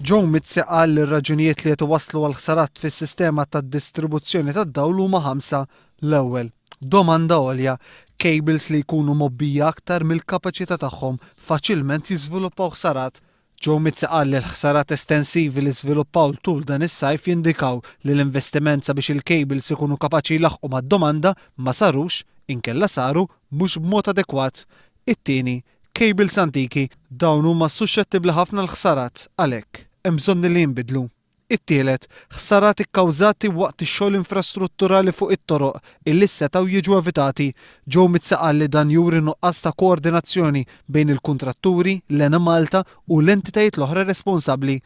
Ġew mitsieqa li r-raġunijiet li qed iwasslu għal ħsarat fis-sistema tad-distribuzzjoni tad-dawl huma ħamsa. L-ewwel, domanda għolja, cables li jkunu mobbija aktar mill-kapaċità tagħhom faċilment jiżviluppaw ħsarat. Ġew mitsieqa li l-ħsarat estensivi li żviluppaw tul dan is-sajf jindikaw li l-investiment sabiex il-cables ikunu kapaċi jlaħqu mad-domanda ma sarux inkella saru mhux b'mod adekwat. It-tieni, cables antiki dawn huma suscettibbli ħafna l-ħsarat għalhekk hemm bżonn li jinbidlu. It-tielet, ħsarat ikkawżati waqt ix-xogħol infrastrutturali fuq it-toroq illi setgħu jiġu evitati. Ġew mitsieqa li dan juri nuqqas ta' koordinazzjoni bejn il-kuntratturi, l-Ena Malta u l-entitajiet l-oħra responsabbli.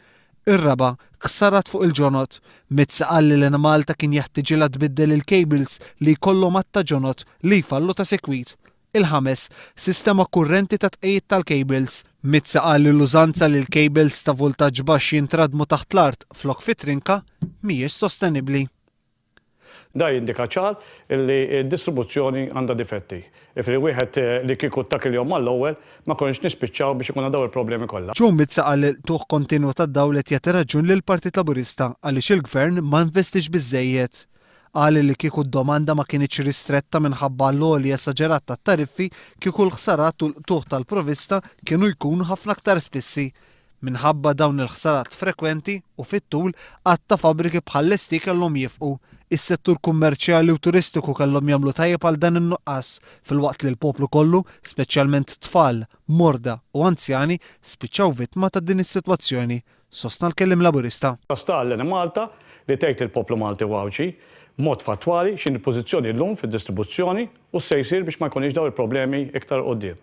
Ir-raba', ħsarat fuq il-ġonot. Mitsieqa li l-Ena Malta kien jeħtieġilha tbiddel il-cables li jkollhom ta' ġonot li jfallu ta' sekwit. Il-ħames, sistema kurrenti ta' tqejjed tal-cables. Mitsieqa li l-użanza li l-cables ta' voltaġġ baxx jintradmu taħt l-art flok fit-trinka mhijiex sostenibbli. Da jindika ċar li d-distribuzzjoni għandha difetti. Ifri wieħed li kieku attakk il-jom mal-ewwel ma konx nispiċċaw biex ikun dawn il-problemi kollha. Ġew mitsieqa li tuħ kontinwu tad-dawl qed jagħti raġun lill-Partit Laburista għaliex il-Gvern ma investix biżżejjed. Qal li kieku d-domanda ma kienx ristretta minħabba l-għolji esaġerat tat-tariffi kieku l-ħsarat u l-tuħ tal-provista kienu jkunu ħafna aktar spissi. Minħabba dawn il-ħsarat frekwenti u fit-tul għatta fabriki bħall-esti kellhom jifqu. Is-settur kummerċjali u turistiku kellhom jagħmlu tajjeb għal dan in-nuqqas filwaqt li l-poplu kollu, speċjalment tfal, morda u anzjani spiċċaw vittma ta' din is-sitwazzjoni. Sostna l-kellim Laburista. Sta l-Ena Malta li tgħid lill-poplu Malti wawċi mod fatwali x'in il-pożizzjoni llum fid-distribuzzjoni u se jsir biex ma jkunx dawn il-problemi iktar quddiem.